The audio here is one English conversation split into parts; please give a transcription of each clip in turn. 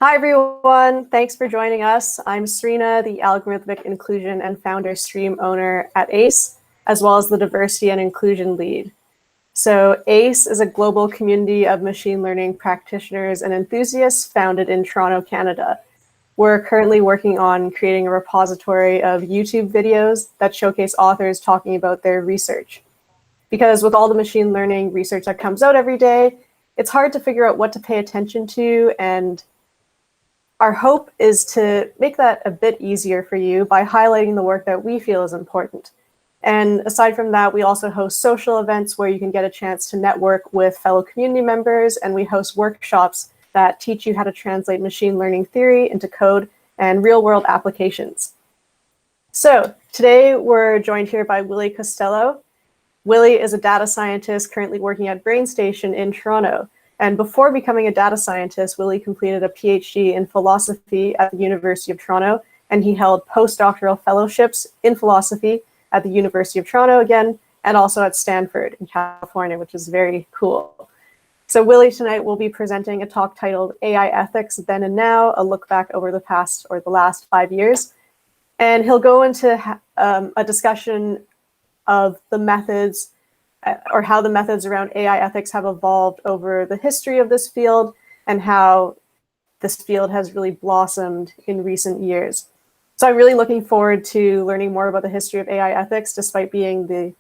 Hi, everyone. Thanks for joining us. I'm Serena, the Algorithmic Inclusion and Founder Stream owner at ACE, as well as the Diversity and Inclusion Lead. So ACE is a global community of machine learning practitioners and enthusiasts founded in Toronto, Canada. We're currently working on creating a repository of YouTube videos that showcase authors talking about their research. Because with all the machine learning research that comes out every day, it's hard to figure out what to pay attention to, and our hope is to make that a bit easier for you by highlighting the work that we feel is important. And aside from that, we also host social events where you can get a chance to network with fellow community members, and we host workshops that teach you how to translate machine learning theory into code and real-world applications. So today we're joined here by Willie Costello. Willie is a data scientist currently working at BrainStation in Toronto. And before becoming a data scientist, Willie completed a PhD in philosophy at the University of Toronto, and he held postdoctoral fellowships in philosophy at the University of Toronto again, and also at Stanford in California, which is very cool. So Willie tonight will be presenting a talk titled AI Ethics Then and Now, a look back over the past or the last 5 years. And he'll go into a discussion of the methods or how the methods around AI ethics have evolved over the history of this field and how this field has really blossomed in recent years. So I'm really looking forward to learning more about the history of AI ethics. Despite being the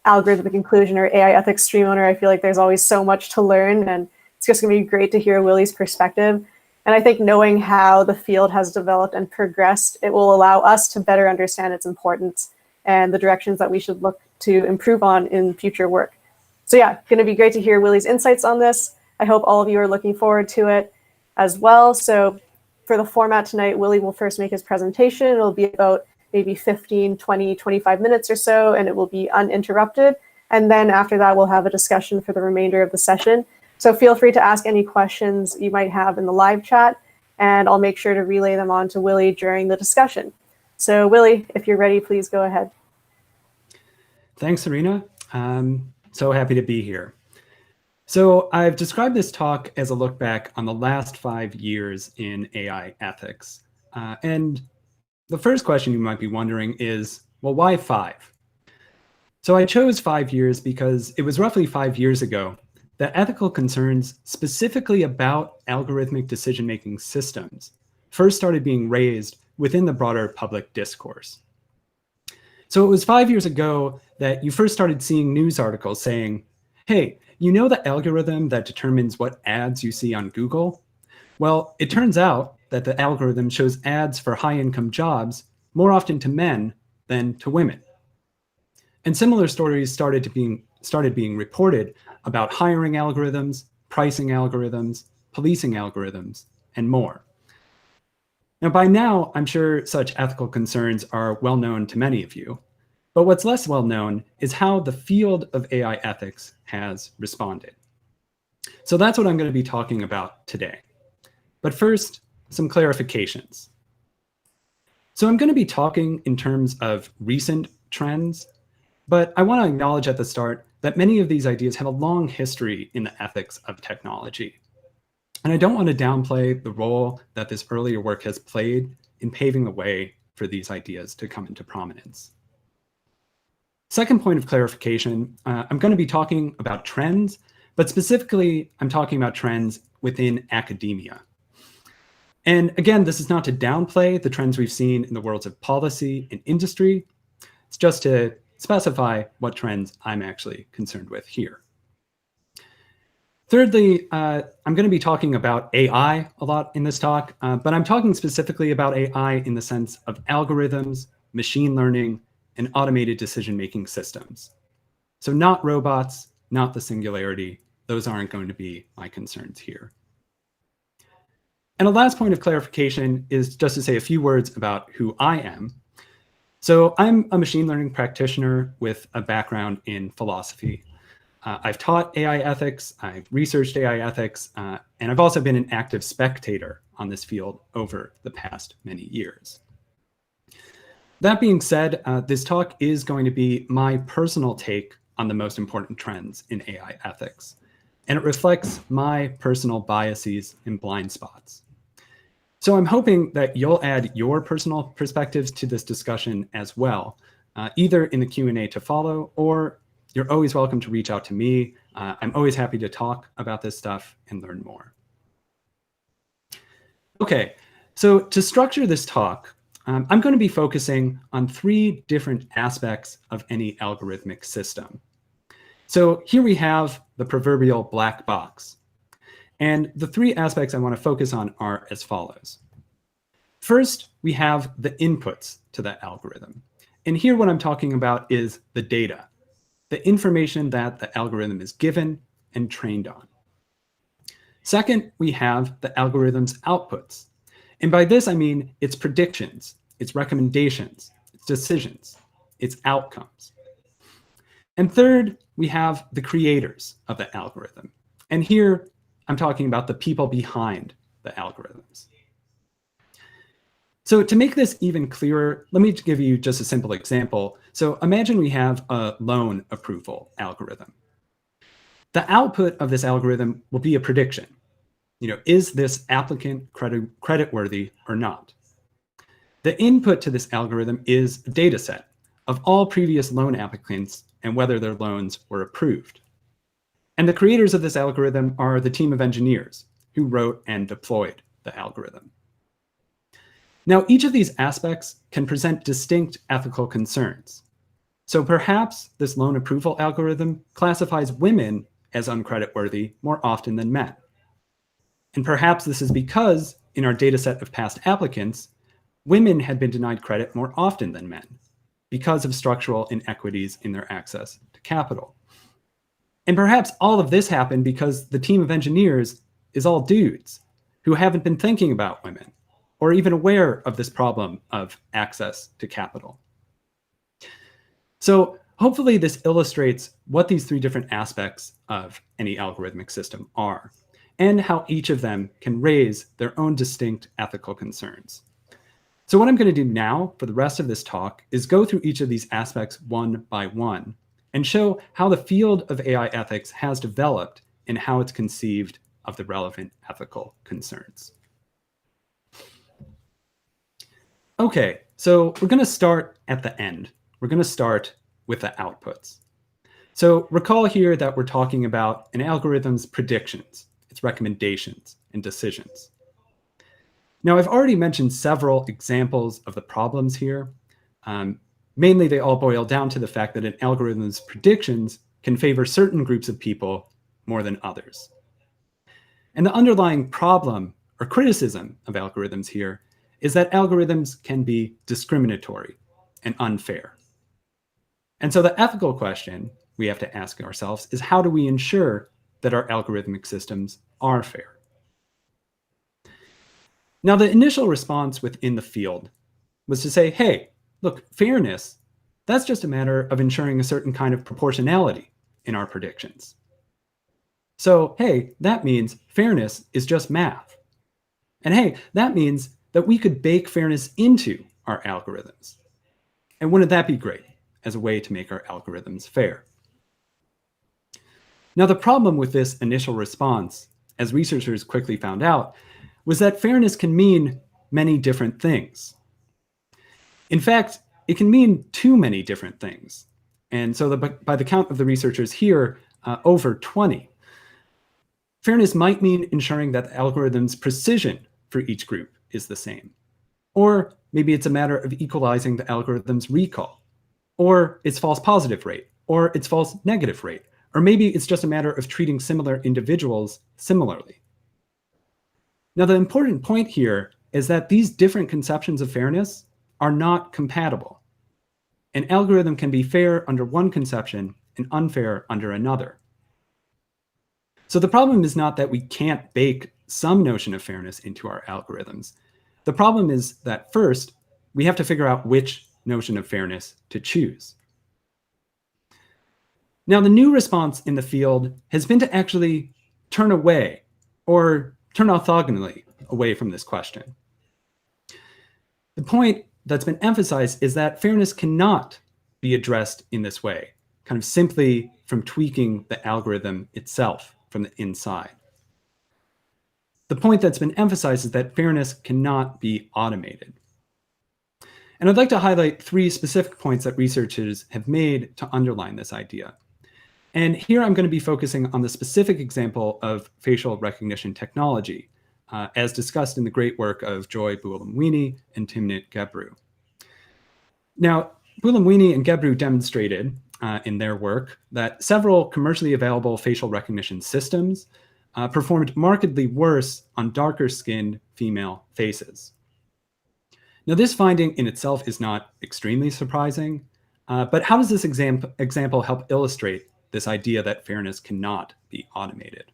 algorithmic inclusion or AI ethics stream owner, I feel like there's always so much to learn, and it's just gonna be great to hear Willie's perspective. And I think knowing how the field has developed and progressed, it will allow us to better understand its importance and the directions that we should look to improve on in future work. So yeah, gonna be great to hear Willie's insights on this. I hope all of you are looking forward to it as well. So for the format tonight, Willie will first make his presentation. It'll be about maybe 15, 20, 25 minutes or so, and it will be uninterrupted. And then after that, we'll have a discussion for the remainder of the session. So feel free to ask any questions you might have in the live chat, and I'll make sure to relay them on to Willie during the discussion. So Willie, if you're ready, please go ahead. Thanks, Serena. I'm so happy to be here. So I've described this talk as a look back on the last 5 years in AI ethics. And the first question you might be wondering is, well, why 5? So I chose 5 years because it was roughly 5 years ago that ethical concerns specifically about algorithmic decision-making systems first started being raised within the broader public discourse. So it was 5 years ago that you first started seeing news articles saying, hey, you know the algorithm that determines what ads you see on Google? Well, it turns out that the algorithm shows ads for high-income jobs more often to men than to women. And similar stories started being reported about hiring algorithms, pricing algorithms, policing algorithms, and more. Now, by now, I'm sure such ethical concerns are well known to many of you, but what's less well known is how the field of AI ethics has responded. So that's what I'm going to be talking about today. But first, some clarifications. So I'm going to be talking in terms of recent trends, but I want to acknowledge at the start that many of these ideas have a long history in the ethics of technology. And I don't want to downplay the role that this earlier work has played in paving the way for these ideas to come into prominence. Second point of clarification, I'm going to be talking about trends, but specifically, I'm talking about trends within academia. And again, this is not to downplay the trends we've seen in the worlds of policy and industry. It's just to specify what trends I'm actually concerned with here. Thirdly, I'm going to be talking about AI a lot in this talk, but I'm talking specifically about AI in the sense of algorithms, machine learning, and automated decision-making systems. So not robots, not the singularity. Those aren't going to be my concerns here. And a last point of clarification is just to say a few words about who I am. So I'm a machine learning practitioner with a background in philosophy. I've taught AI ethics, I've researched AI ethics, and I've also been an active spectator on this field over the past many years. That being said, this talk is going to be my personal take on the most important trends in AI ethics, and it reflects my personal biases and blind spots. So I'm hoping that you'll add your personal perspectives to this discussion as well, either in the Q&A to follow, or you're always welcome to reach out to me. I'm always happy to talk about this stuff and learn more. Okay, so to structure this talk, I'm going to be focusing on 3 different aspects of any algorithmic system. So here we have the proverbial black box. And the 3 aspects I want to focus on are as follows. First, we have the inputs to that algorithm. And here what I'm talking about is the data, the information that the algorithm is given and trained on. Second, we have the algorithm's outputs. And by this, I mean its predictions, its recommendations, its decisions, its outcomes. And third, we have the creators of the algorithm. And here, I'm talking about the people behind the algorithms. So to make this even clearer, let me give you just a simple example. So imagine we have a loan approval algorithm. The output of this algorithm will be a prediction. Is this applicant creditworthy or not? The input to this algorithm is a data set of all previous loan applicants and whether their loans were approved. And the creators of this algorithm are the team of engineers who wrote and deployed the algorithm. Now, each of these aspects can present distinct ethical concerns. So perhaps this loan approval algorithm classifies women as uncreditworthy more often than men. And perhaps this is because in our data set of past applicants, women had been denied credit more often than men because of structural inequities in their access to capital. And perhaps all of this happened because the team of engineers is all dudes who haven't been thinking about women or even aware of this problem of access to capital. So hopefully this illustrates what these 3 different aspects of any algorithmic system are and how each of them can raise their own distinct ethical concerns. So what I'm going to do now for the rest of this talk is go through each of these aspects one by one and show how the field of AI ethics has developed and how it's conceived of the relevant ethical concerns. Okay, so we're going to start at the end. We're going to start with the outputs. So recall here that we're talking about an algorithm's predictions, its recommendations, and decisions. Now, I've already mentioned several examples of the problems here. Mainly, they all boil down to the fact that an algorithm's predictions can favor certain groups of people more than others. And the underlying problem or criticism of algorithms here is that algorithms can be discriminatory and unfair. And so the ethical question we have to ask ourselves is, how do we ensure that our algorithmic systems are fair? Now, the initial response within the field was to say, hey, look, fairness, that's just a matter of ensuring a certain kind of proportionality in our predictions. So, hey, that means fairness is just math. And hey, that means that we could bake fairness into our algorithms. And wouldn't that be great as a way to make our algorithms fair? Now, the problem with this initial response, as researchers quickly found out, was that fairness can mean many different things. In fact, it can mean too many different things. And so by the count of the researchers here, over 20. Fairness might mean ensuring that the algorithm's precision for each group is the same. Or maybe it's a matter of equalizing the algorithm's recall, or its false positive rate, or its false negative rate. Or maybe it's just a matter of treating similar individuals similarly. Now, the important point here is that these different conceptions of fairness are not compatible. An algorithm can be fair under one conception and unfair under another. So the problem is not that we can't bake some notion of fairness into our algorithms. The problem is that first, we have to figure out which notion of fairness to choose. Now, the new response in the field has been to actually turn away or turn orthogonally away from this question. The point that's been emphasized is that fairness cannot be addressed in this way, kind of simply from tweaking the algorithm itself from the inside. The point that's been emphasized is that fairness cannot be automated. And I'd like to highlight 3 specific points that researchers have made to underline this idea. And here I'm going to be focusing on the specific example of facial recognition technology, as discussed in the great work of Joy Buolamwini and Timnit Gebru. Now, Buolamwini and Gebru demonstrated in their work that several commercially available facial recognition systems performed markedly worse on darker-skinned female faces. Now, this finding in itself is not extremely surprising, but how does this example help illustrate this idea that fairness cannot be automated?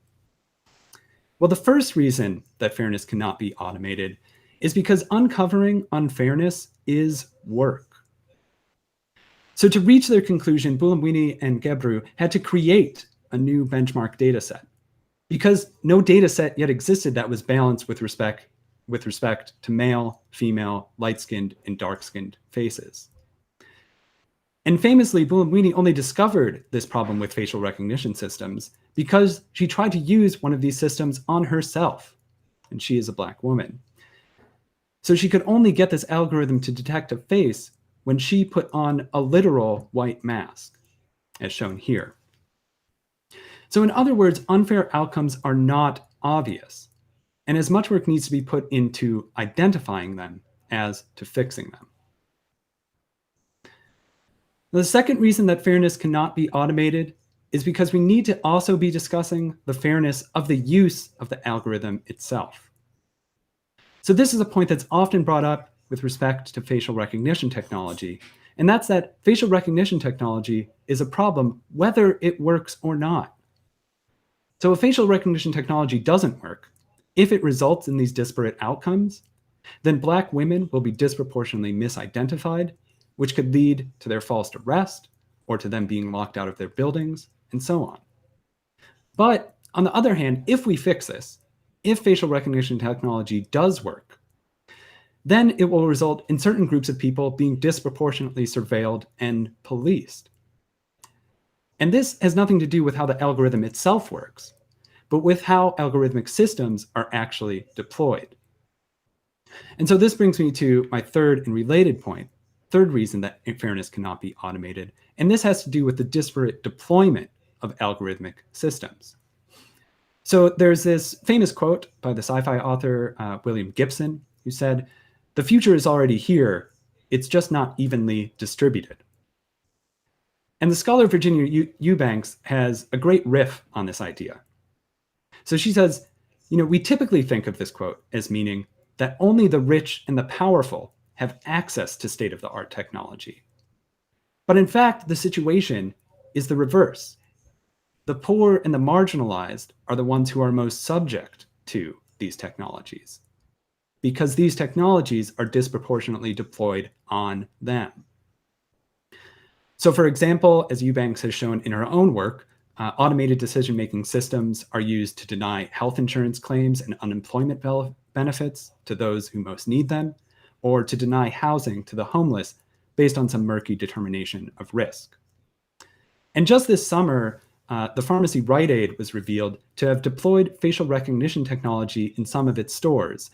Well, the first reason that fairness cannot be automated is because uncovering unfairness is work. So to reach their conclusion, Buolamwini and Gebru had to create a new benchmark data set because no data set yet existed that was balanced with respect to male, female, light-skinned, and dark-skinned faces. And famously, Buolamwini only discovered this problem with facial recognition systems because she tried to use one of these systems on herself, and she is a Black woman. So she could only get this algorithm to detect a face when she put on a literal white mask, as shown here. So in other words, unfair outcomes are not obvious, and as much work needs to be put into identifying them as to fixing them. The second reason that fairness cannot be automated is because we need to also be discussing the fairness of the use of the algorithm itself. So this is a point that's often brought up with respect to facial recognition technology, and that's that facial recognition technology is a problem whether it works or not. So if facial recognition technology doesn't work, if it results in these disparate outcomes, then Black women will be disproportionately misidentified, which could lead to their false arrest or to them being locked out of their buildings, and so on. But on the other hand, if we fix this, if facial recognition technology does work, then it will result in certain groups of people being disproportionately surveilled and policed. And this has nothing to do with how the algorithm itself works, but with how algorithmic systems are actually deployed. And so this brings me to my third and related point, third reason that fairness cannot be automated, and this has to do with the disparate deployment of algorithmic systems. So there's this famous quote by the sci-fi author William Gibson, who said, "The future is already here, it's just not evenly distributed." And the scholar Virginia Eubanks has a great riff on this idea. So she says, we typically think of this quote as meaning that only the rich and the powerful have access to state-of-the-art technology. But in fact, the situation is the reverse. The poor and the marginalized are the ones who are most subject to these technologies, because these technologies are disproportionately deployed on them. So for example, as Eubanks has shown in her own work, automated decision-making systems are used to deny health insurance claims and unemployment benefits to those who most need them, or to deny housing to the homeless based on some murky determination of risk. And just this summer, the pharmacy Rite Aid was revealed to have deployed facial recognition technology in some of its stores,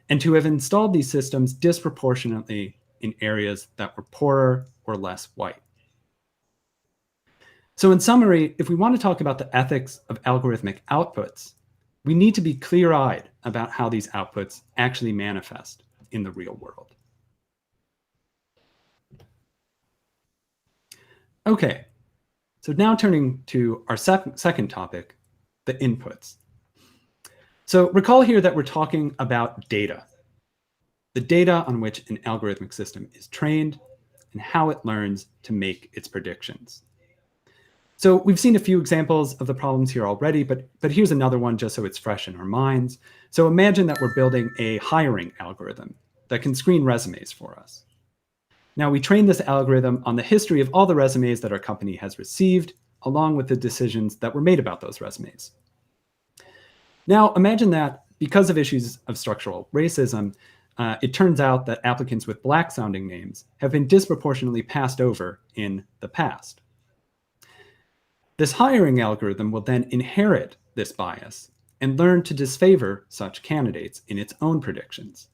and to have installed these systems disproportionately in areas that were poorer or less white. So in summary, if we want to talk about the ethics of algorithmic outputs, we need to be clear-eyed about how these outputs actually manifest in the real world. Okay, so now turning to our second topic, the inputs. So recall here that we're talking about data, the data on which an algorithmic system is trained and how it learns to make its predictions. So we've seen a few examples of the problems here already, but here's another one just so it's fresh in our minds. So imagine that we're building a hiring algorithm that can screen resumes for us. Now we train this algorithm on the history of all the resumes that our company has received, along with the decisions that were made about those resumes. Now imagine that because of issues of structural racism, it turns out that applicants with Black-sounding names have been disproportionately passed over in the past. This hiring algorithm will then inherit this bias and learn to disfavor such candidates in its own predictions.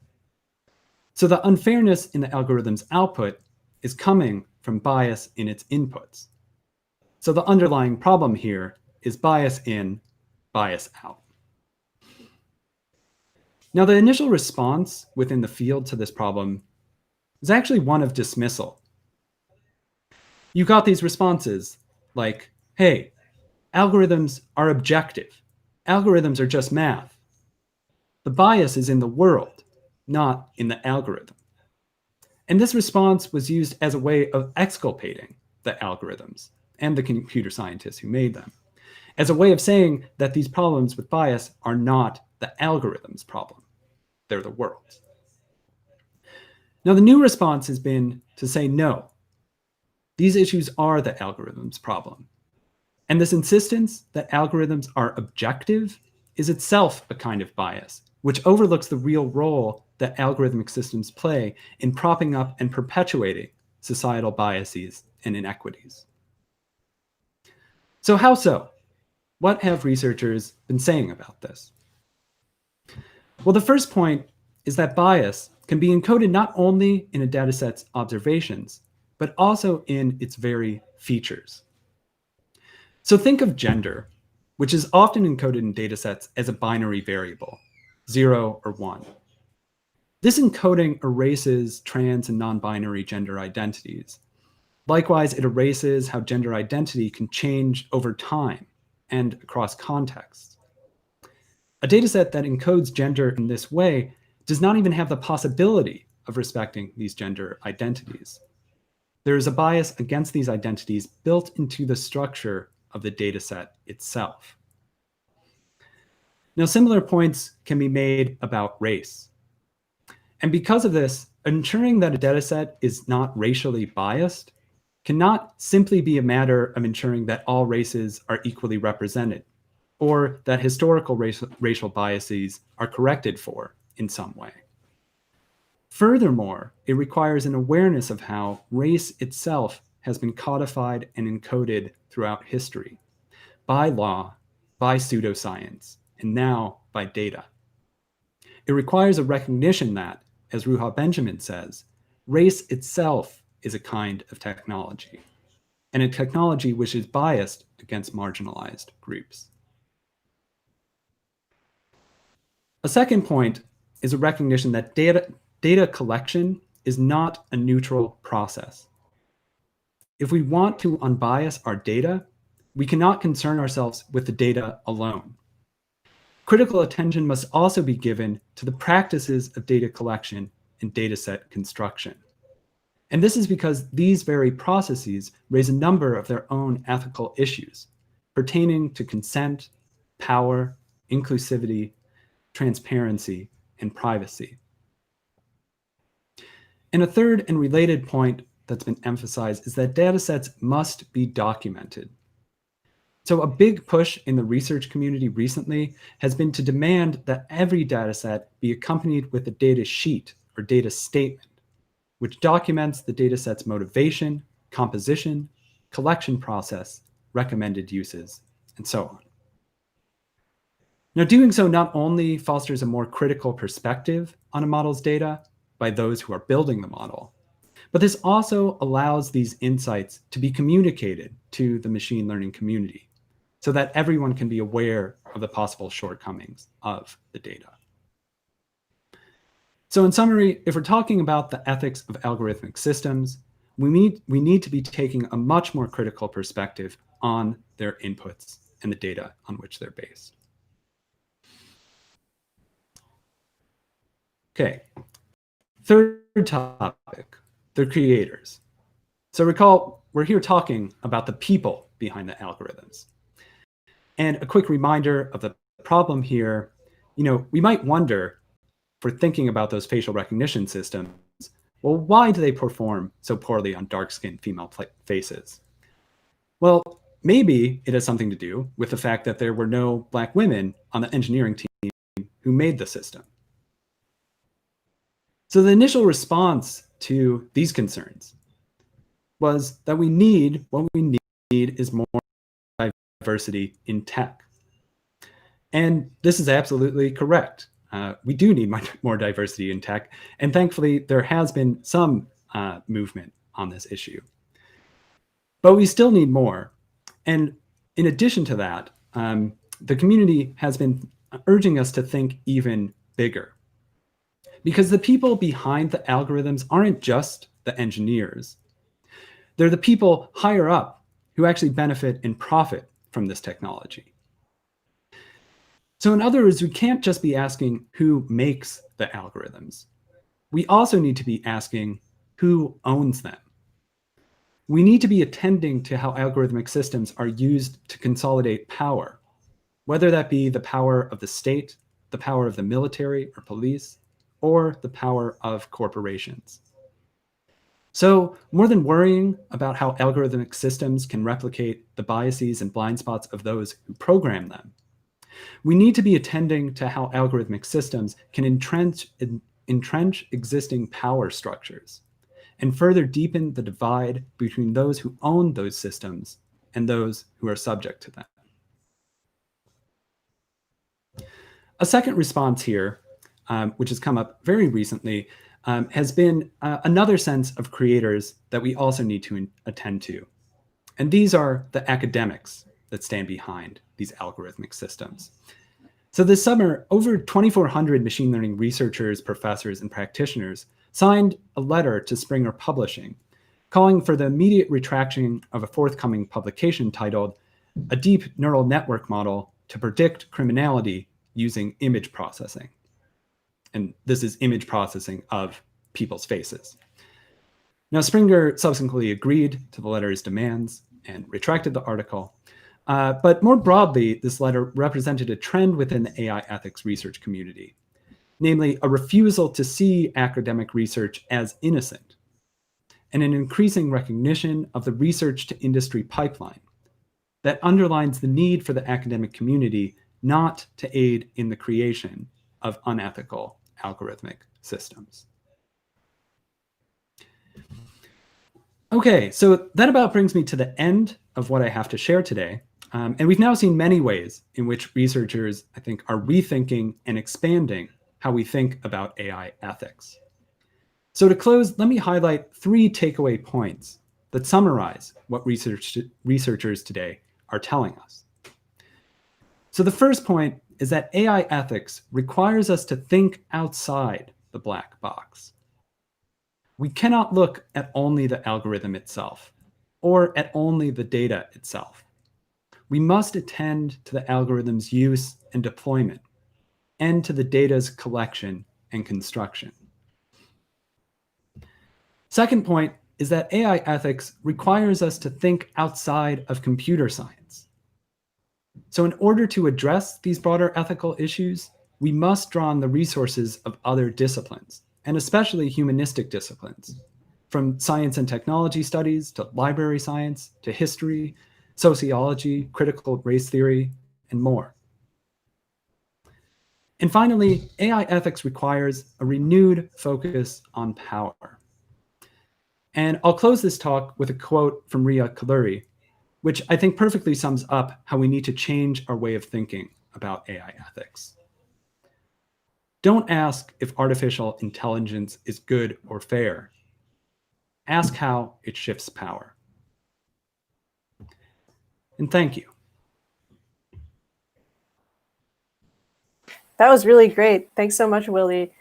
So the unfairness in the algorithm's output is coming from bias in its inputs. So the underlying problem here is bias in, bias out. Now, the initial response within the field to this problem is actually one of dismissal. You got these responses like, hey, algorithms are objective. Algorithms are just math. The bias is in the world, not in the algorithm. And this response was used as a way of exculpating the algorithms and the computer scientists who made them, as a way of saying that these problems with bias are not the algorithm's problem. They're the world's. Now, the new response has been to say no. These issues are the algorithm's problem. And this insistence that algorithms are objective is itself a kind of bias, which overlooks the real role that algorithmic systems play in propping up and perpetuating societal biases and inequities. So how so? What have researchers been saying about this? Well, the first point is that bias can be encoded not only in a dataset's observations, but also in its very features. So think of gender, which is often encoded in datasets as a binary variable, 0 or 1. This encoding erases trans and non-binary gender identities. Likewise, it erases how gender identity can change over time and across contexts. A dataset that encodes gender in this way does not even have the possibility of respecting these gender identities. There is a bias against these identities built into the structure of the dataset itself. Now, similar points can be made about race. And because of this, ensuring that a dataset is not racially biased cannot simply be a matter of ensuring that all races are equally represented, or that historical racial biases are corrected for in some way. Furthermore, it requires an awareness of how race itself has been codified and encoded throughout history, by law, by pseudoscience, and now by data. It requires a recognition that, as Ruha Benjamin says, race itself is a kind of technology, and a technology which is biased against marginalized groups. A second point is a recognition that data collection is not a neutral process. If we want to unbias our data, we cannot concern ourselves with the data alone. Critical attention must also be given to the practices of data collection and dataset construction. And this is because these very processes raise a number of their own ethical issues pertaining to consent, power, inclusivity, transparency, and privacy. And a third and related point that's been emphasized is that datasets must be documented. So a big push in the research community recently has been to demand that every dataset be accompanied with a data sheet or data statement, which documents the dataset's motivation, composition, collection process, recommended uses, and so on. Now, doing so not only fosters a more critical perspective on a model's data by those who are building the model, but this also allows these insights to be communicated to the machine learning community so that everyone can be aware of the possible shortcomings of the data. So in summary, if we're talking about the ethics of algorithmic systems, we need to be taking a much more critical perspective on their inputs and the data on which they're based. Okay, third topic, the creators. So recall, we're here talking about the people behind the algorithms. And a quick reminder of the problem here, we might wonder, for thinking about those facial recognition systems, well, why do they perform so poorly on dark-skinned female faces? Well, maybe it has something to do with the fact that there were no Black women on the engineering team who made the system. So the initial response to these concerns was that what we need is more diversity in tech. And this is absolutely correct. We do need much more diversity in tech. And thankfully, there has been some movement on this issue. But we still need more. And in addition to that, the community has been urging us to think even bigger. Because the people behind the algorithms aren't just the engineers. They're the people higher up who actually benefit and profit from this technology. So in other words, we can't just be asking who makes the algorithms. We also need to be asking who owns them. We need to be attending to how algorithmic systems are used to consolidate power, whether that be the power of the state, the power of the military or police, or the power of corporations. So more than worrying about how algorithmic systems can replicate the biases and blind spots of those who program them, we need to be attending to how algorithmic systems can entrench existing power structures and further deepen the divide between those who own those systems and those who are subject to them. A second response here, which has come up very recently, has been another sense of creators that we also need to attend to. And these are the academics that stand behind these algorithmic systems. So this summer, over 2,400 machine learning researchers, professors, and practitioners signed a letter to Springer Publishing, calling for the immediate retraction of a forthcoming publication titled "A Deep Neural Network Model to Predict Criminality Using Image Processing." And this is image processing of people's faces. Now, Springer subsequently agreed to the letter's demands and retracted the article. But more broadly, this letter represented a trend within the AI ethics research community, namely a refusal to see academic research as innocent, and an increasing recognition of the research to industry pipeline that underlines the need for the academic community not to aid in the creation of unethical algorithmic systems. Okay, so that about brings me to the end of what I have to share today. And we've now seen many ways in which researchers, I think, are rethinking and expanding how we think about AI ethics. So to close, let me highlight 3 takeaway points that summarize what researchers today are telling us. So the first point is that AI ethics requires us to think outside the black box. We cannot look at only the algorithm itself or at only the data itself. We must attend to the algorithm's use and deployment and to the data's collection and construction. Second point is that AI ethics requires us to think outside of computer science. So in order to address these broader ethical issues, we must draw on the resources of other disciplines, and especially humanistic disciplines, from science and technology studies to library science to history, sociology, critical race theory, and more. And finally, AI ethics requires a renewed focus on power. And I'll close this talk with a quote from Ria Kalluri, which I think perfectly sums up how we need to change our way of thinking about AI ethics. Don't ask if artificial intelligence is good or fair. Ask how it shifts power. And thank you. That was really great. Thanks so much, Willie.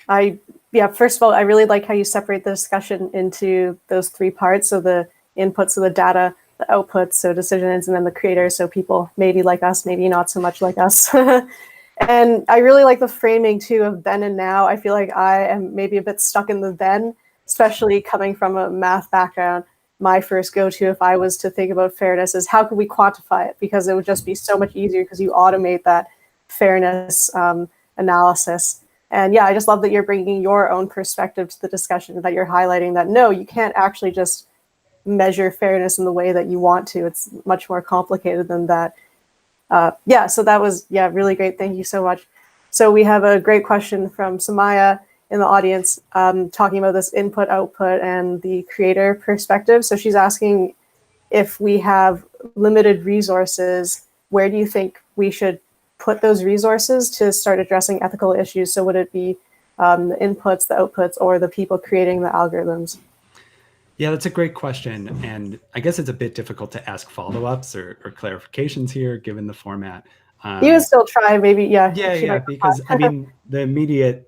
First of all, I really like how you separate the discussion into those 3 parts. So the inputs, so the data, the outputs, so decisions, and then the creators, so people maybe like us, maybe not so much like us. And I really like the framing too of then and now. I feel like I am maybe a bit stuck in the then, especially coming from a math background. My first go-to, if I was to think about fairness, is how could we quantify it? Because it would just be so much easier because you automate that fairness analysis. And yeah, I just love that you're bringing your own perspective to the discussion, that you're highlighting that, no, you can't actually just measure fairness in the way that you want to. It's much more complicated than that. So that was, really great. Thank you so much. So we have a great question from Samaya in the audience, talking about this input, output, and the creator perspective. So she's asking, if we have limited resources, where do you think we should put those resources to start addressing ethical issues? So would it be the inputs, the outputs, or the people creating the algorithms? Yeah, that's a great question. And I guess it's a bit difficult to ask follow-ups or clarifications here, given the format. You can still try, maybe, yeah. Yeah, because I mean, the immediate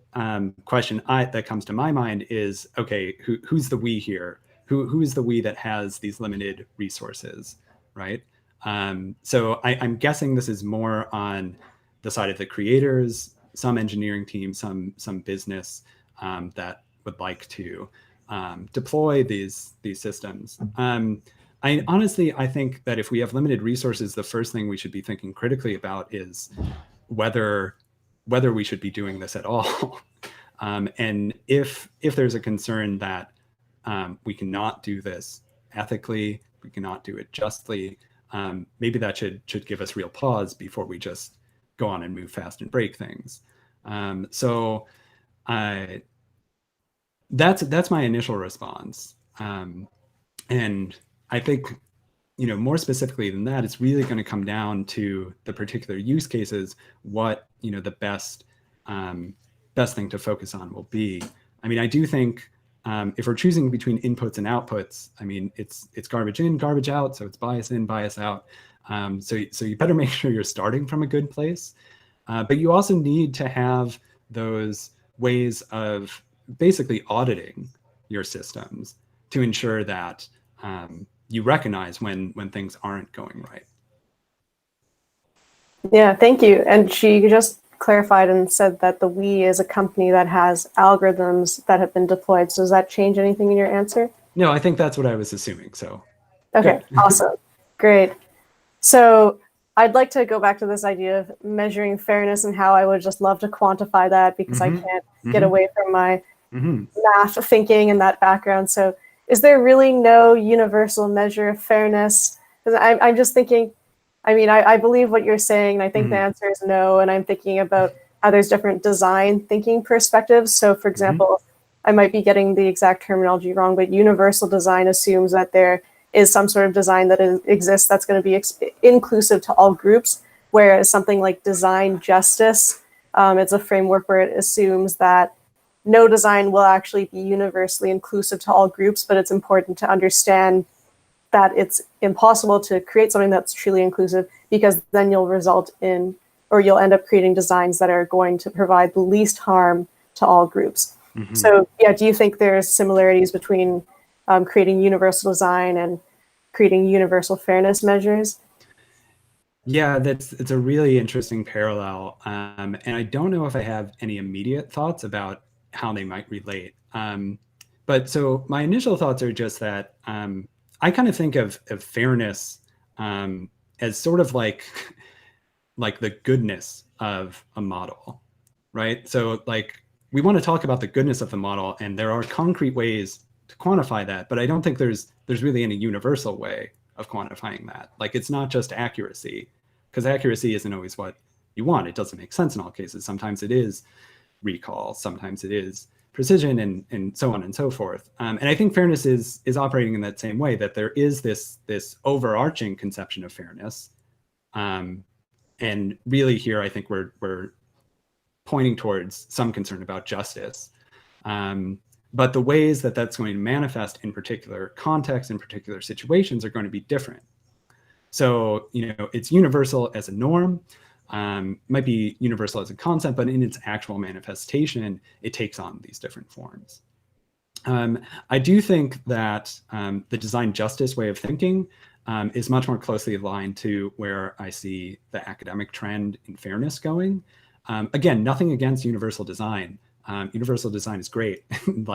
question that comes to my mind is, okay, who's the we here? Who is the we that has these limited resources, right? So I'm guessing this is more on the side of the creators, some engineering team, some business that would like to deploy these systems. I think that if we have limited resources, the first thing we should be thinking critically about is whether we should be doing this at all. And if there's a concern that we cannot do this ethically, we cannot do it justly, maybe that should give us real pause before we just go on and move fast and break things. So that's my initial response. And I think, more specifically than that, it's really going to come down to the particular use cases, what, the best thing to focus on will be. I mean, I do think if we're choosing between inputs and outputs, I mean, it's garbage in, garbage out. So it's bias in, bias out. So you better make sure you're starting from a good place. But you also need to have those ways of basically auditing your systems to ensure that you recognize when things aren't going right. Yeah, thank you. And she just clarified and said that the we is a company that has algorithms that have been deployed. So does that change anything in your answer? No, I think that's what I was assuming. So okay, awesome, great. So I'd like to go back to this idea of measuring fairness and how I would just love to quantify that, because I can't get away from my math thinking and that background. So is there really no universal measure of fairness? Because I'm just thinking, I mean, I believe what you're saying, and I think the answer is no. And I'm thinking about how there's different design thinking perspectives. So for example, I might be getting the exact terminology wrong, but universal design assumes that there is some sort of design that exists that's going to be inclusive to all groups, whereas something like design justice, it's a framework where it assumes that no design will actually be universally inclusive to all groups, but it's important to understand that it's impossible to create something that's truly inclusive, because then you'll end up creating designs that are going to provide the least harm to all groups. So yeah, do you think there's similarities between creating universal design and creating universal fairness measures? Yeah, it's a really interesting parallel. And I don't know if I have any immediate thoughts about how they might relate. But so my initial thoughts are just that I kind of think of fairness as sort of like the goodness of a model, right? So like we want to talk about the goodness of the model, and there are concrete ways to quantify that, but I don't think there's really any universal way of quantifying that. Like it's not just accuracy, because accuracy isn't always what you want. It doesn't make sense in all cases. Sometimes it is recall, sometimes it is precision, and so on and so forth. And I think fairness is operating in that same way, that there is this overarching conception of fairness. And really here, I think we're pointing towards some concern about justice. But the ways that that's going to manifest in particular contexts, in particular situations, are going to be different. So, it's universal as a norm, might be universal as a concept, but in its actual manifestation, it takes on these different forms. I do think that the design justice way of thinking is much more closely aligned to where I see the academic trend in fairness going. Again, nothing against universal design. Universal design is great. And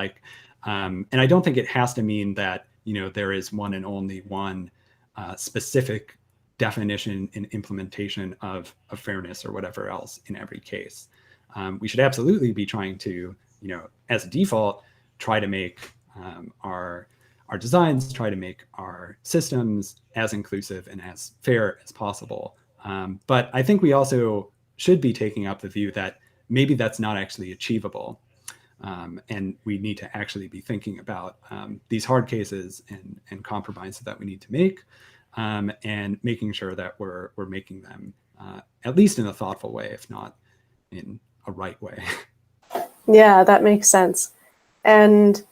I don't think it has to mean that, there is one and only one specific definition and implementation of fairness or whatever else in every case. We should absolutely be trying to, as a default, try to make our designs, try to make our systems as inclusive and as fair as possible. But I think we also should be taking up the view that maybe that's not actually achievable. And we need to actually be thinking about these hard cases and compromises that we need to make, and making sure that we're making them at least in a thoughtful way, if not in a right way. Yeah, that makes sense. And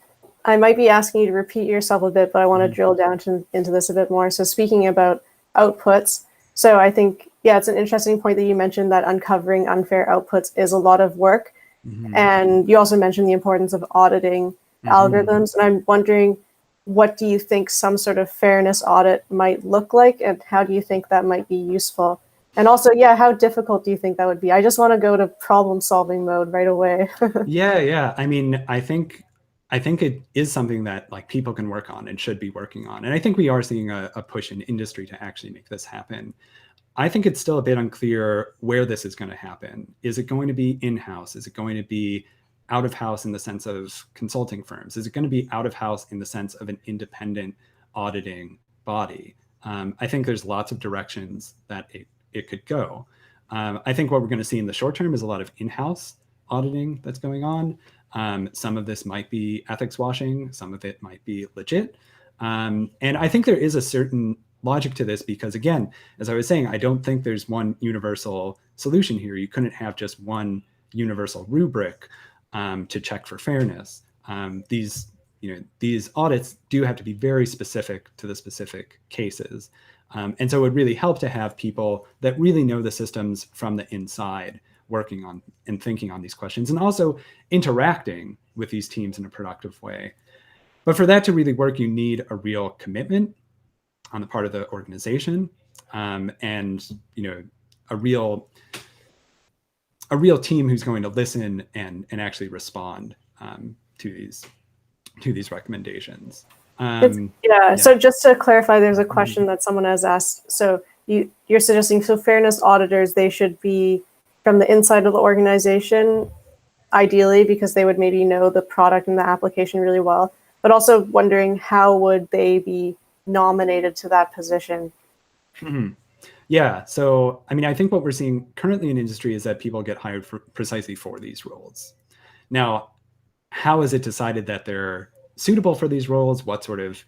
I might be asking you to repeat yourself a bit, but I want to drill down into this a bit more. So speaking about outputs, so I think, yeah, it's an interesting point that you mentioned that uncovering unfair outputs is a lot of work. And you also mentioned the importance of auditing algorithms. And I'm wondering, what do you think some sort of fairness audit might look like, and how do you think that might be useful? And also, yeah, how difficult do you think that would be? I just want to go to problem solving mode right away. Yeah. I mean, I think it is something that like people can work on and should be working on. And I think we are seeing a push in industry to actually make this happen. I think it's still a bit unclear where this is going to happen. Is it going to be in-house? Is it going to be out of house in the sense of consulting firms? Is it going to be out of house in the sense of an independent auditing body? I think there's lots of directions that it could go. I think what we're going to see in the short term is a lot of in-house auditing that's going on. Some of this might be ethics washing. Some of it might be legit. And I think there is a certain logic to this because, again, as I was saying, I don't think there's one universal solution here. You couldn't have just one universal rubric to check for fairness. These audits do have to be very specific to the specific cases. And so it would really help to have people that really know the systems from the inside working on and thinking on these questions and also interacting with these teams in a productive way. But for that to really work, you need a real commitment on the part of the organization, and a real team who's going to listen and actually respond to these recommendations. So just to clarify, there's a question that someone has asked. So you're suggesting, so fairness auditors, they should be from the inside of the organization, ideally, because they would maybe know the product and the application really well, but also wondering how would they be nominated to that position? Yeah, so I mean, I think what we're seeing currently in industry is that people get hired precisely for these roles. Now, how is it decided that they're suitable for these roles? What sort of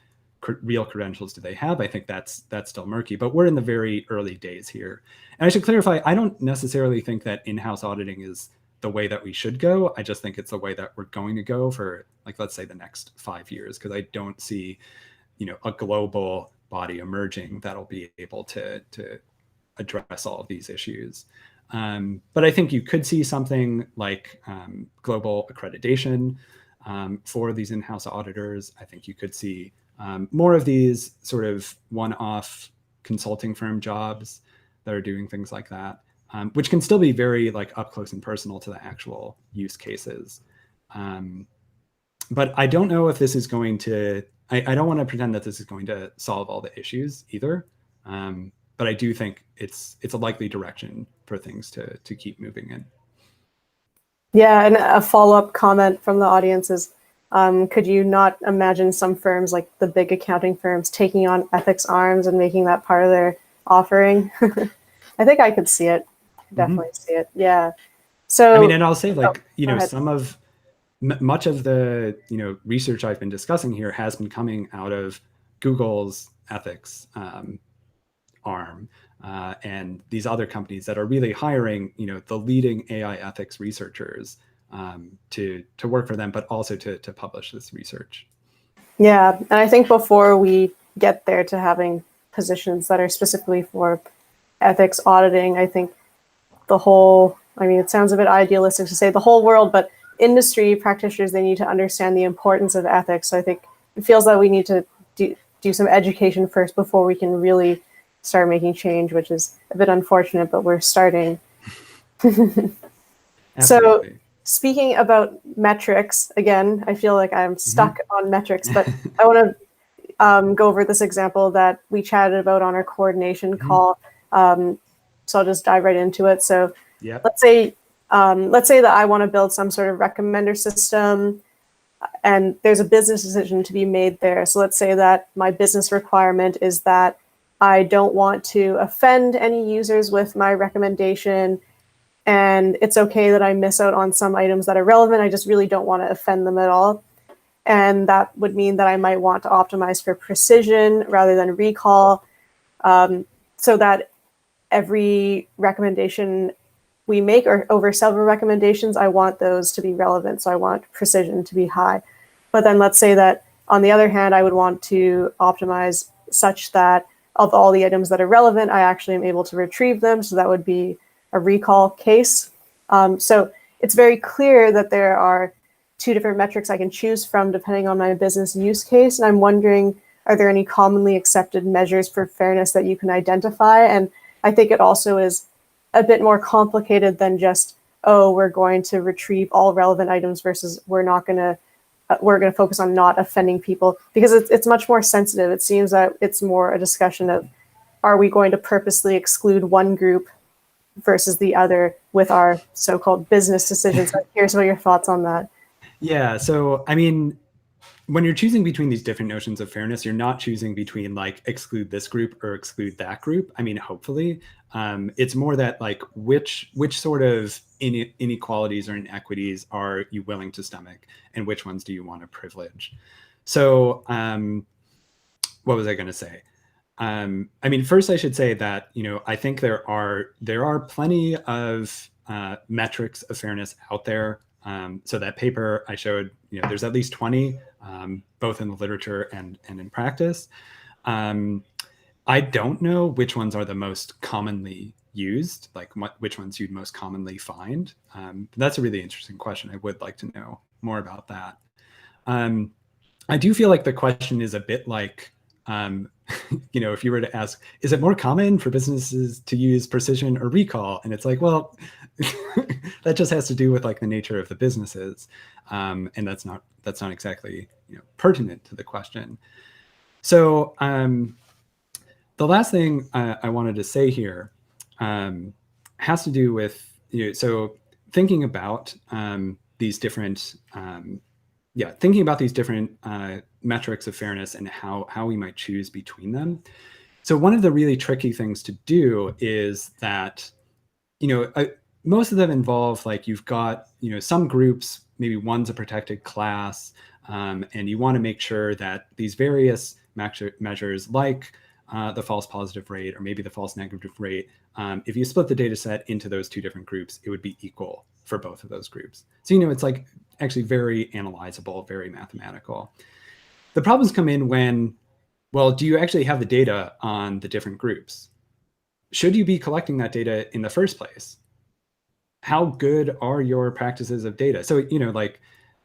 real credentials do they have? I think that's still murky, but we're in the very early days here. And I should clarify, I don't necessarily think that in-house auditing is the way that we should go. I just think it's the way that we're going to go for, like, let's say the next 5 years, because I don't see a global body emerging that'll be able to address all of these issues. But I think you could see something like global accreditation for these in-house auditors. I think you could see more of these sort of one-off consulting firm jobs that are doing things like that, which can still be very like up close and personal to the actual use cases. But I don't know if this is going to, I don't want to pretend that this is going to solve all the issues either. But I do think it's a likely direction for things to keep moving in. Yeah, and a follow-up comment from the audience is, could you not imagine some firms, like the big accounting firms, taking on ethics arms and making that part of their offering? I think I could see it. Definitely see it. Yeah. So I mean, and I'll say, like, much of the research I've been discussing here has been coming out of Google's ethics arm and these other companies that are really hiring the leading AI ethics researchers to work for them, but also to publish this research. Yeah, and I think before we get there to having positions that are specifically for ethics auditing, I think it sounds a bit idealistic to say the whole world, but industry practitioners, they need to understand the importance of ethics. So I think it feels that we need to do some education first before we can really start making change, which is a bit unfortunate, but we're starting. So speaking about metrics, again, I feel like I'm stuck on metrics, but I want to go over this example that we chatted about on our coordination call. So I'll just dive right into it. So let's say that I want to build some sort of recommender system, and there's a business decision to be made there. So let's say that my business requirement is that I don't want to offend any users with my recommendation, and it's okay that I miss out on some items that are relevant. I just really don't want to offend them at all. And that would mean that I might want to optimize for precision rather than recall, so that every recommendation we make, or over several recommendations, I want those to be relevant. So I want precision to be high. But then let's say that on the other hand, I would want to optimize such that of all the items that are relevant, I actually am able to retrieve them. So that would be a recall case. So it's very clear that there are two different metrics I can choose from depending on my business use case. And I'm wondering, are there any commonly accepted measures for fairness that you can identify? And I think it also is a bit more complicated than just, oh, we're going to retrieve all relevant items versus we're going to focus on not offending people, because it's much more sensitive. It seems that it's more a discussion of, are we going to purposely exclude one group versus the other with our so-called business decisions? I'm curious about your thoughts on that. Yeah. So, I mean, when you're choosing between these different notions of fairness, you're not choosing between like exclude this group or exclude that group. I mean, hopefully, it's more that like which sort of inequalities or inequities are you willing to stomach, and which ones do you want to privilege? So, what was I going to say? I mean, first I should say that I think there are plenty of metrics of fairness out there. So that paper I showed, there's at least 20, both in the literature and in practice. I don't know which ones are the most commonly used, like which ones you'd most commonly find. But that's a really interesting question. I would like to know more about that. I do feel like the question is a bit like, if you were to ask, is it more common for businesses to use precision or recall? And it's like, well, that just has to do with like the nature of the businesses. And that's not exactly pertinent to the question. So the last thing I wanted to say here has to do with, so thinking about these different metrics of fairness and how we might choose between them. So one of the really tricky things to do is that, most of them involve like you've got, some groups, maybe one's a protected class, and you want to make sure that these various measures like the false positive rate or maybe the false negative rate, if you split the data set into those two different groups, it would be equal for both of those groups. So, it's like actually very analyzable, very mathematical. The problems come in when, well, do you actually have the data on the different groups? Should you be collecting that data in the first place? How good are your practices of data? So,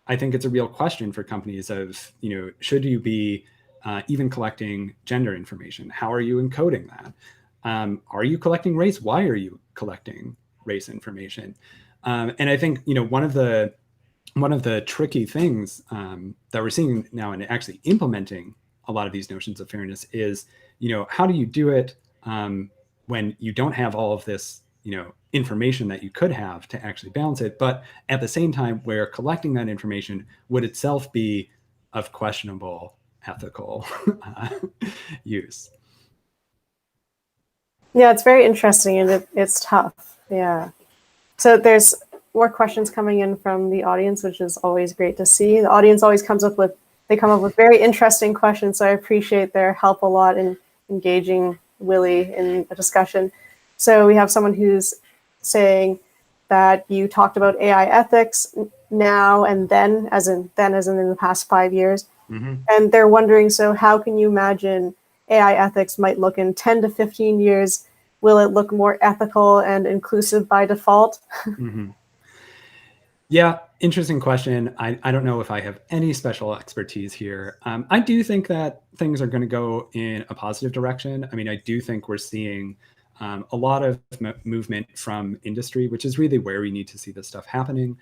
I think it's a real question for companies of, should you be even collecting gender information? How are you encoding that? Are you collecting race? Why are you collecting race information? And I think, one of the tricky things that we're seeing now in actually implementing a lot of these notions of fairness is, how do you do it when you don't have all of this, information that you could have to actually balance it, but at the same time where collecting that information would itself be of questionable ethical use. Yeah, it's very interesting, and it's tough. Yeah. So there's more questions coming in from the audience, which is always great to see. The audience always come up with very interesting questions, so I appreciate their help a lot in engaging Willie in a discussion. So we have someone who's saying that you talked about AI ethics now and then, as in the past 5 years. Mm-hmm. And they're wondering, so how can you imagine AI ethics might look in 10 to 15 years? Will it look more ethical and inclusive by default? Mm-hmm. Yeah, interesting question. I don't know if I have any special expertise here. I do think that things are going to go in a positive direction. I mean, I do think we're seeing a lot of movement from industry, which is really where we need to see this stuff happening,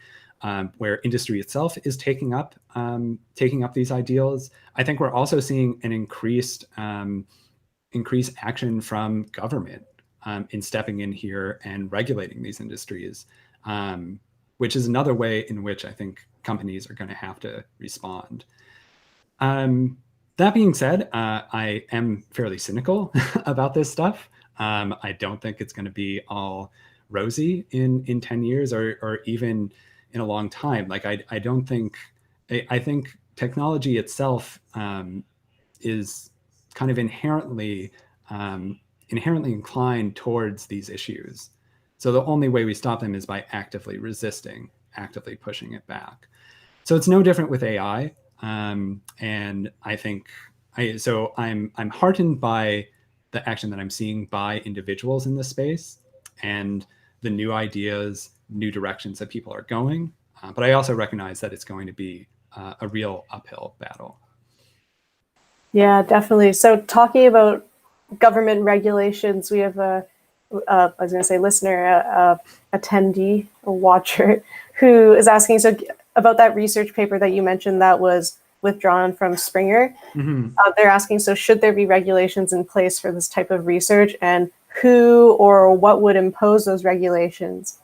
where industry itself is taking up these ideals. I think we're also seeing an increased action from government in stepping in here and regulating these industries, which is another way in which I think companies are going to have to respond. That being said, I am fairly cynical about this stuff. I don't think it's going to be all rosy in 10 years or even in a long time. Like, I don't think, I think technology itself is kind of inherently inherently inclined towards these issues. So the only way we stop them is by actively resisting, actively pushing it back. So it's no different with AI. And I think I'm heartened by the action that I'm seeing by individuals in this space and the new ideas, new directions that people are going. But I also recognize that it's going to be a real uphill battle. Yeah, definitely. So talking about government regulations, we have I was going to say listener, attendee, a watcher, who is asking about that research paper that you mentioned that was withdrawn from Springer. Mm-hmm. They're asking, so should there be regulations in place for this type of research, and who or what would impose those regulations?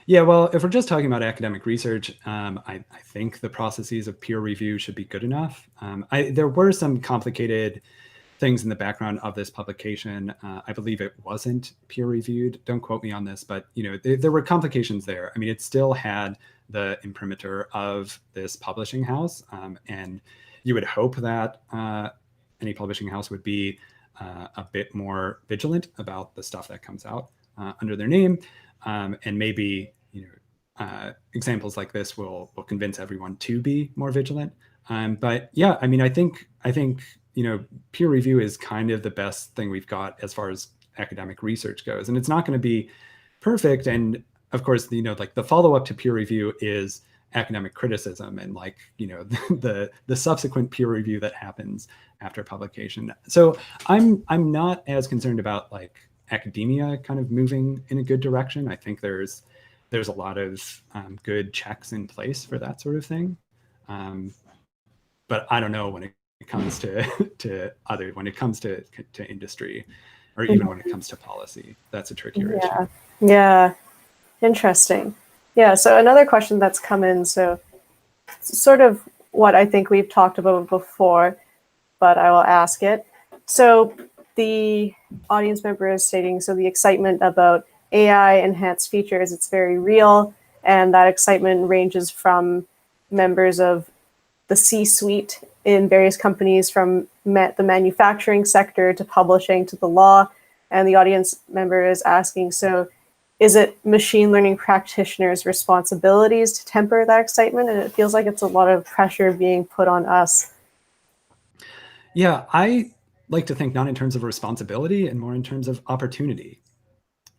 Yeah, well, if we're just talking about academic research, I think the processes of peer review should be good enough. There were some complicated things in the background of this publication. I believe it wasn't peer reviewed. Don't quote me on this, but there were complications there. I mean, it still had the imprimatur of this publishing house, and you would hope that any publishing house would be a bit more vigilant about the stuff that comes out under their name, and maybe examples like this will convince everyone to be more vigilant. But yeah, I mean, I think peer review is kind of the best thing we've got as far as academic research goes, and it's not going to be perfect. And of course, like the follow up to peer review is academic criticism and the subsequent peer review that happens after publication. So I'm not as concerned about like academia kind of moving in a good direction. I think there's a lot of good checks in place for that sort of thing. But I don't know when it comes to industry, or even when it comes to policy. That's a trickier issue. Yeah, interesting. Yeah, so another question that's come in, so sort of what I think we've talked about before, but I will ask it. So the audience member is stating, so the excitement about AI enhanced features, it's very real, and that excitement ranges from members of the C-suite in various companies, from the manufacturing sector to publishing to the law. And the audience member is asking, so is it machine learning practitioners' responsibilities to temper that excitement? And it feels like it's a lot of pressure being put on us. Yeah, I like to think not in terms of responsibility and more in terms of opportunity,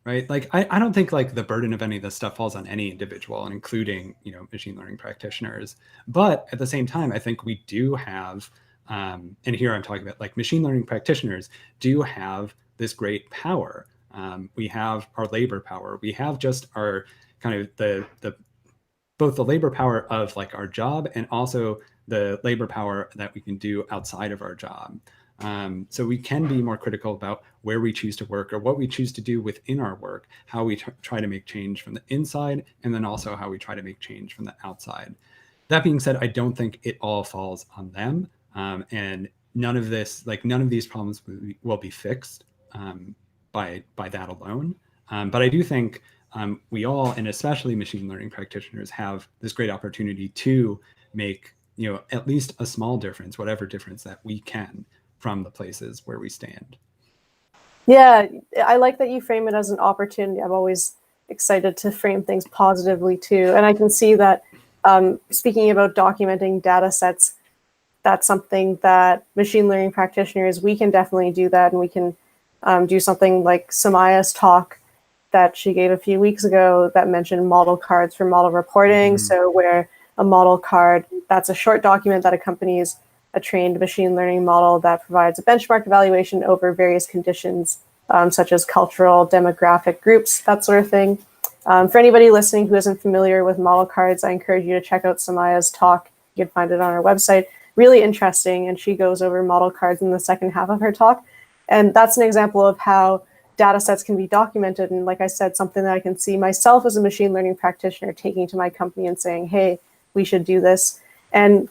right? Like, I don't think like the burden of any of this stuff falls on any individual, including, machine learning practitioners. But at the same time, I think we do have, and here I'm talking about like machine learning practitioners do have this great power. We have our labor power. We have just our kind of both the labor power of like our job and also the labor power that we can do outside of our job. So we can be more critical about where we choose to work or what we choose to do within our work, how we try to make change from the inside, and then also how we try to make change from the outside. That being said, I don't think it all falls on them. And none of these problems will be fixed by that alone. But I do think we all, and especially machine learning practitioners, have this great opportunity to make at least a small difference, whatever difference that we can, from the places where we stand. Yeah, I like that you frame it as an opportunity. I'm always excited to frame things positively too. And I can see that speaking about documenting data sets, that's something that machine learning practitioners, we can definitely do that. And we can do something like Samaya's talk that she gave a few weeks ago that mentioned model cards for model reporting. Mm-hmm. So where a model card, that's a short document that accompanies a trained machine learning model that provides a benchmark evaluation over various conditions, such as cultural, demographic groups, that sort of thing. For anybody listening who isn't familiar with model cards, I encourage you to check out Samaya's talk. You can find it on our website. Really interesting, and she goes over model cards in the second half of her talk. And that's an example of how data sets can be documented. And like I said, something that I can see myself as a machine learning practitioner taking to my company and saying, hey, we should do this. And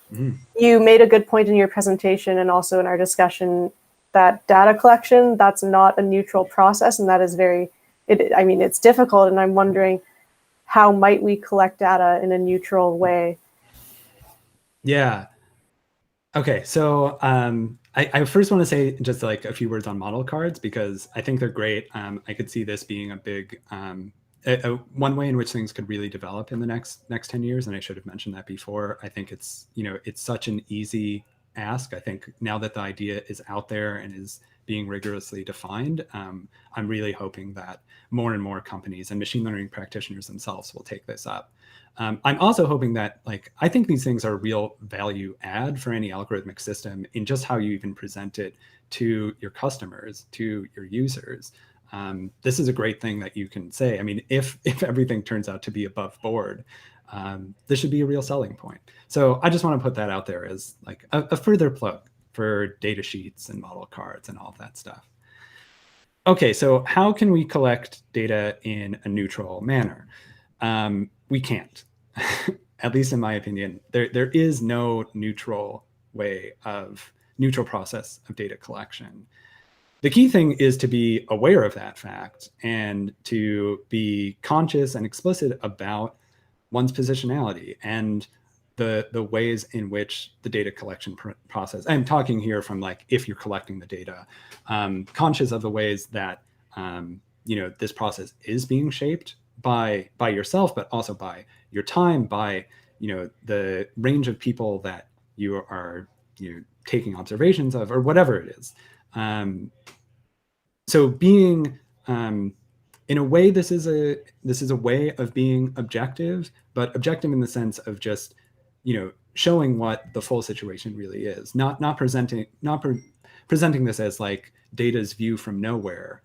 you made a good point in your presentation and also in our discussion that data collection, that's not a neutral process. And that is it's difficult. And I'm wondering, how might we collect data in a neutral way? Yeah. Okay. So I first want to say just like a few words on model cards, because I think they're great. I could see this being a big, one way in which things could really develop in the next 10 years. And I should have mentioned that before. I think it's, it's such an easy ask. I think now that the idea is out there and is being rigorously defined, I'm really hoping that more and more companies and machine learning practitioners themselves will take this up. I'm also hoping that, like, I think these things are a real value add for any algorithmic system in just how you even present it to your customers, to your users. This is a great thing that you can say. I mean, if everything turns out to be above board, this should be a real selling point. So I just want to put that out there as like a further plug for data sheets and model cards and all of that stuff. Okay, so how can we collect data in a neutral manner? We can't, at least in my opinion. There is no neutral process of data collection. The key thing is to be aware of that fact and to be conscious and explicit about one's positionality and the ways in which the data collection process, I'm talking here from like, if you're collecting the data, conscious of the ways that, this process is being shaped by yourself, but also by your time, by, the range of people that you are, taking observations of, or whatever it is. So being, in a way, this is a way of being objective, but objective in the sense of just, showing what the full situation really is, not presenting this as like data's view from nowhere,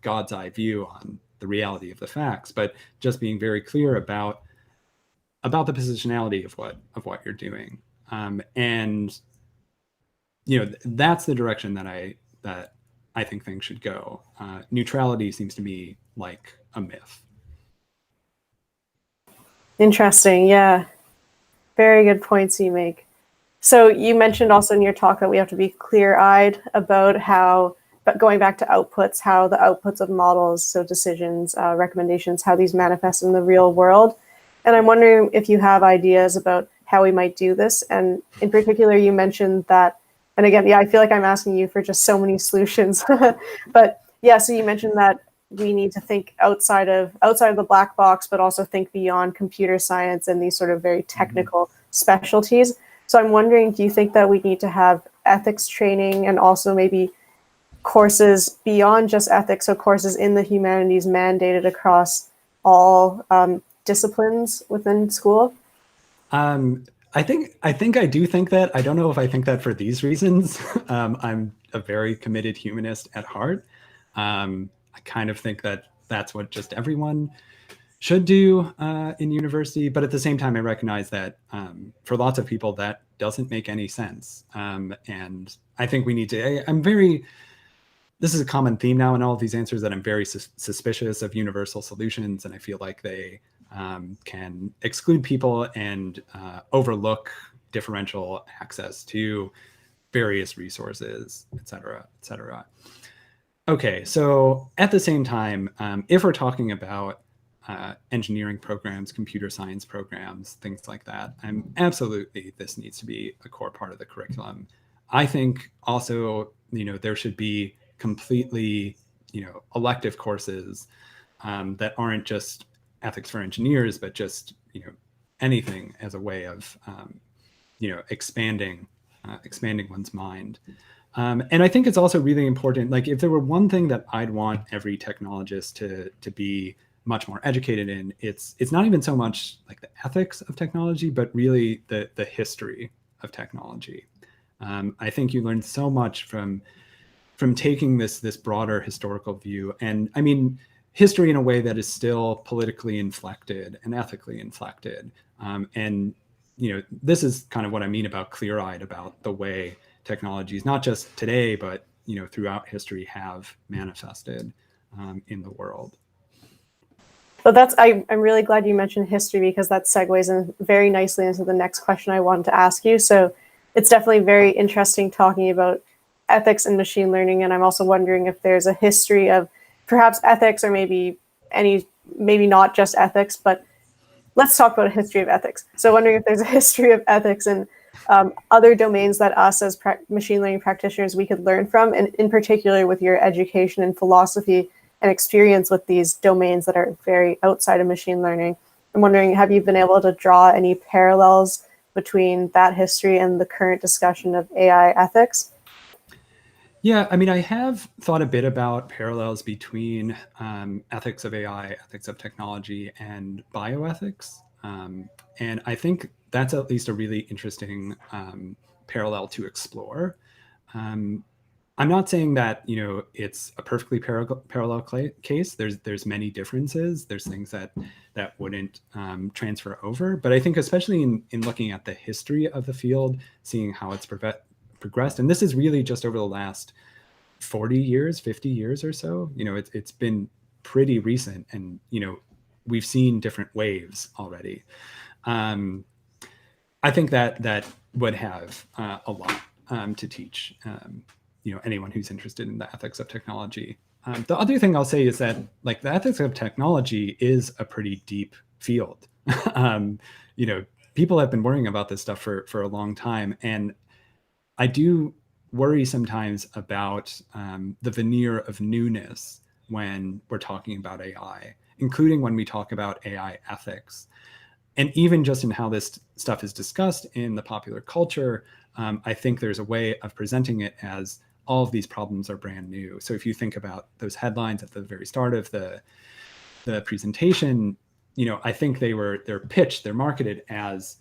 God's eye view on the reality of the facts, but just being very clear about the positionality of what you're doing, and that's the direction that I think things should go. Neutrality seems to me like a myth. Interesting. Yeah. Very good points you make. So you mentioned also in your talk that we have to be clear-eyed about how, but going back to outputs, how the outputs of models, so decisions, recommendations, how these manifest in the real world. And I'm wondering if you have ideas about how we might do this. And in particular, you mentioned that, and again, yeah, I feel like I'm asking you for just so many solutions. But yeah, so you mentioned that we need to think outside of the black box, but also think beyond computer science and these sort of very technical specialties. So I'm wondering, do you think that we need to have ethics training and also maybe courses beyond just ethics, so courses in the humanities mandated across all disciplines within school? I think I do think that. I don't know if I think that for these reasons. I'm a very committed humanist at heart. I kind of think that that's what just everyone should do in university. But at the same time, I recognize that for lots of people, that doesn't make any sense. And I think we need to, this is a common theme now in all of these answers, that I'm very suspicious of universal solutions. And I feel like they can exclude people and overlook differential access to various resources, et cetera, et cetera. Okay, so at the same time, if we're talking about engineering programs, computer science programs, things like that, absolutely, this needs to be a core part of the curriculum. I think also, there should be completely, elective courses that aren't just ethics for engineers, but just, anything as a way of, expanding one's mind. And I think it's also really important, like if there were one thing that I'd want every technologist to be much more educated in, it's not even so much like the ethics of technology, but really the history of technology. I think you learn so much from taking this broader historical view, and I mean history in a way that is still politically inflected and ethically inflected. And this is kind of what I mean about clear-eyed about the way technologies, not just today, but throughout history, have manifested in the world. Well, I'm really glad you mentioned history, because that segues in very nicely into the next question I wanted to ask you. So it's definitely very interesting talking about ethics and machine learning, and I'm also wondering if there's a history of perhaps ethics, or maybe not just ethics, but let's talk about a history of ethics. So wondering if there's a history of ethics and other domains that us as machine learning practitioners we could learn from, and in particular with your education and philosophy and experience with these domains that are very outside of machine learning. I'm wondering, have you been able to draw any parallels between that history and the current discussion of AI ethics? Yeah, I mean, I have thought a bit about parallels between ethics of AI, ethics of technology, and bioethics. And I think that's at least a really interesting parallel to explore. Um, I'm not saying that it's a perfectly parallel case. There's many differences. There's things that wouldn't transfer over. But I think especially in looking at the history of the field, seeing how it's progressed, and this is really just over the last 40 years, 50 years or so. It's been pretty recent, and we've seen different waves already. I think that would have a lot to teach anyone who's interested in the ethics of technology. The other thing I'll say is that like the ethics of technology is a pretty deep field. um, People have been worrying about this stuff for a long time, and I do worry sometimes about the veneer of newness when we're talking about AI, including when we talk about AI ethics. And even just in how this stuff is discussed in the popular culture, I think there's a way of presenting it as all of these problems are brand new. So if you think about those headlines at the very start of the presentation, I think they're pitched, they're marketed as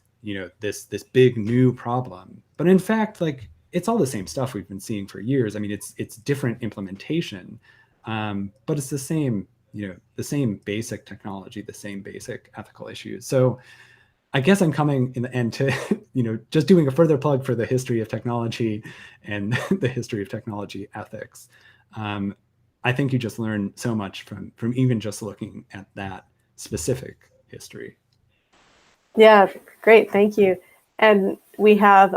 this big new problem. But in fact, like it's all the same stuff we've been seeing for years. I mean, it's different implementation, but it's the same the same basic technology, the same basic ethical issues. So I guess I'm coming in the end to, just doing a further plug for the history of technology and the history of technology ethics. I think you just learn so much from even just looking at that specific history. Yeah, great, thank you. And we have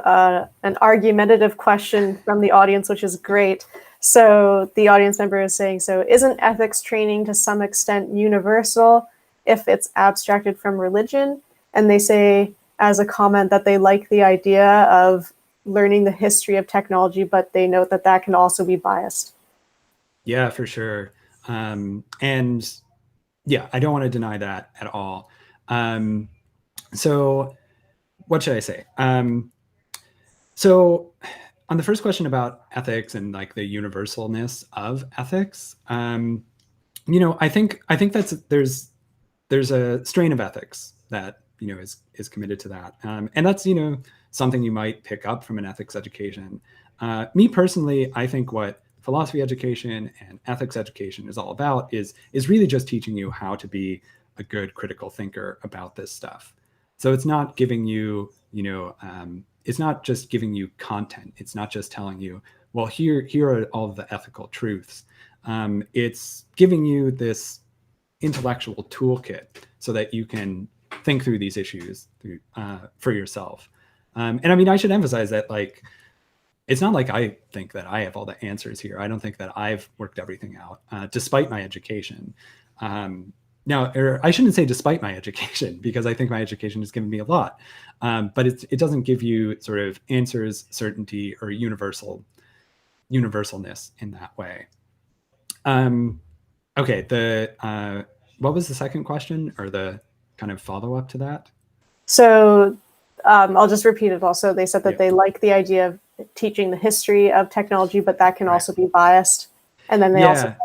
an argumentative question from the audience, which is great. So the audience member is saying, so isn't ethics training to some extent universal if it's abstracted from religion? And they say as a comment that they like the idea of learning the history of technology, but they note that that can also be biased. Yeah, for sure. And yeah, I don't want to deny that at all. So what should I say? So on the first question about ethics and like the universalness of ethics, I think that's there's a strain of ethics that is committed to that, and that's something you might pick up from an ethics education. Me personally, I think what philosophy education and ethics education is all about is really just teaching you how to be a good critical thinker about this stuff. So it's not giving you it's not just giving you content. It's not just telling you, well, here are all of the ethical truths. It's giving you this intellectual toolkit so that you can think through these issues for yourself. And I mean, I should emphasize that like, it's not like I think that I have all the answers here. I don't think that I've worked everything out, despite my education. Now, or I shouldn't say despite my education, because I think my education has given me a lot, but it doesn't give you sort of answers, certainty, or universalness in that way. Okay, what was the second question, or the kind of follow-up to that? So I'll just repeat it also. They said that they like the idea of teaching the history of technology, but that can also be biased. And then they also,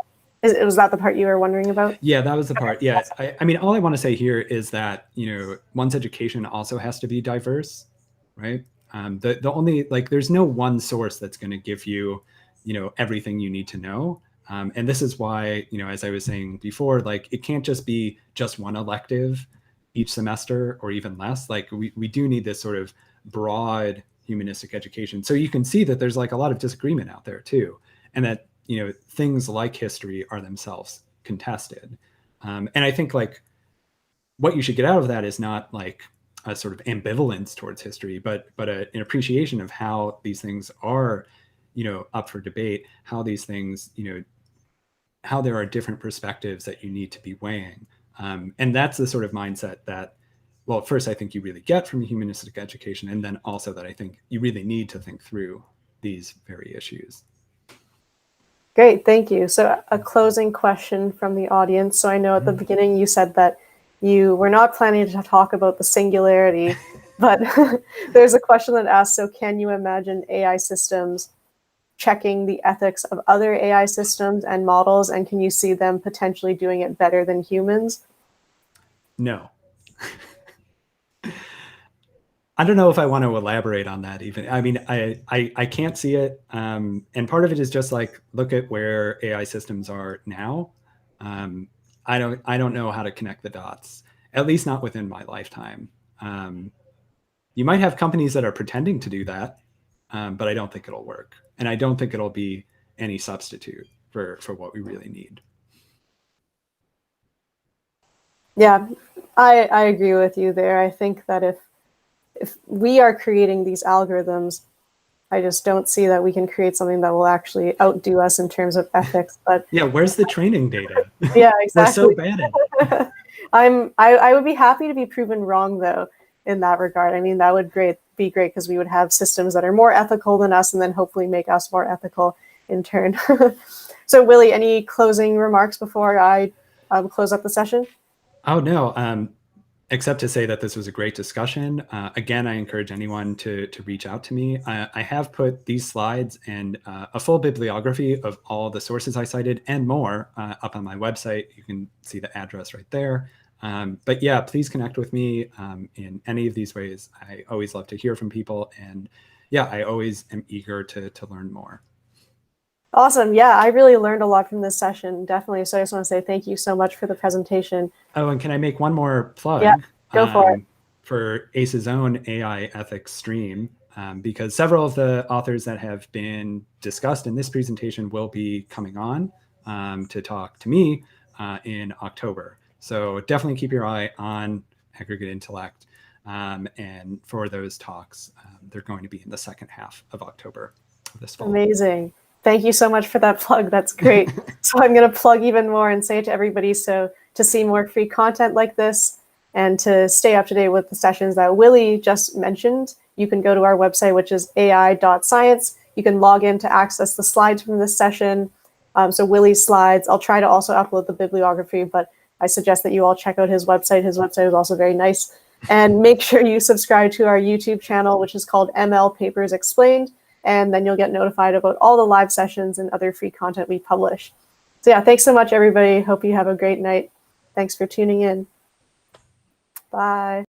was that the part you were wondering about? Yeah, that was the part. Yeah, I mean, all I want to say here is that, one's education also has to be diverse, right? The only, like, there's no one source that's going to give you, everything you need to know. And this is why, as I was saying before, like, it can't just be just one elective each semester or even less. Like, we do need this sort of broad humanistic education. So you can see that there's like a lot of disagreement out there too. And that, things like history are themselves contested. And I think like what you should get out of that is not like a sort of ambivalence towards history, but an appreciation of how these things are, up for debate, how these things, how there are different perspectives that you need to be weighing. And that's the sort of mindset that well, first, I think you really get from a humanistic education, and then also that I think you really need to think through these very issues. Great, thank you. So a closing question from the audience. So I know at the beginning you said that you were not planning to talk about the singularity, but there's a question that asks, so can you imagine AI systems checking the ethics of other AI systems and models, and can you see them potentially doing it better than humans? No. I don't know if I want to elaborate on that even. I mean, I can't see it. And part of it is just like, look at where AI systems are now. I don't know how to connect the dots, at least not within my lifetime. You might have companies that are pretending to do that, but I don't think it'll work. And I don't think it'll be any substitute for what we really need. Yeah, I agree with you there. I think that if we are creating these algorithms, I just don't see that we can create something that will actually outdo us in terms of ethics. But yeah, where's the training data? Yeah, exactly. We're so bad at it. I would be happy to be proven wrong though in that regard. I mean, that would be great because we would have systems that are more ethical than us, and then hopefully make us more ethical in turn. So Willie, any closing remarks before I close up the session? Oh no, except to say that this was a great discussion. Again, I encourage anyone to reach out to me. I have put these slides and a full bibliography of all the sources I cited and more up on my website. You can see the address right there. But yeah, please connect with me in any of these ways. I always love to hear from people, and yeah, I always am eager to learn more. Awesome. Yeah, I really learned a lot from this session, definitely. So I just want to say thank you so much for the presentation. Oh, and can I make one more plug? Yeah, go for it. For ACE's own AI ethics stream, because several of the authors that have been discussed in this presentation will be coming on to talk to me in October. So definitely keep your eye on Aggregate Intellect. And for those talks, they're going to be in the second half of October of this fall. Amazing. Thank you so much for that plug. That's great. So I'm going to plug even more and say to everybody, so to see more free content like this and to stay up to date with the sessions that Willie just mentioned, you can go to our website, which is ai.science. You can log in to access the slides from this session. So Willie's slides. I'll try to also upload the bibliography, but I suggest that you all check out his website. His website is also very nice. And make sure you subscribe to our YouTube channel, which is called ML Papers Explained. And then you'll get notified about all the live sessions and other free content we publish. So yeah, thanks so much, everybody. Hope you have a great night. Thanks for tuning in. Bye.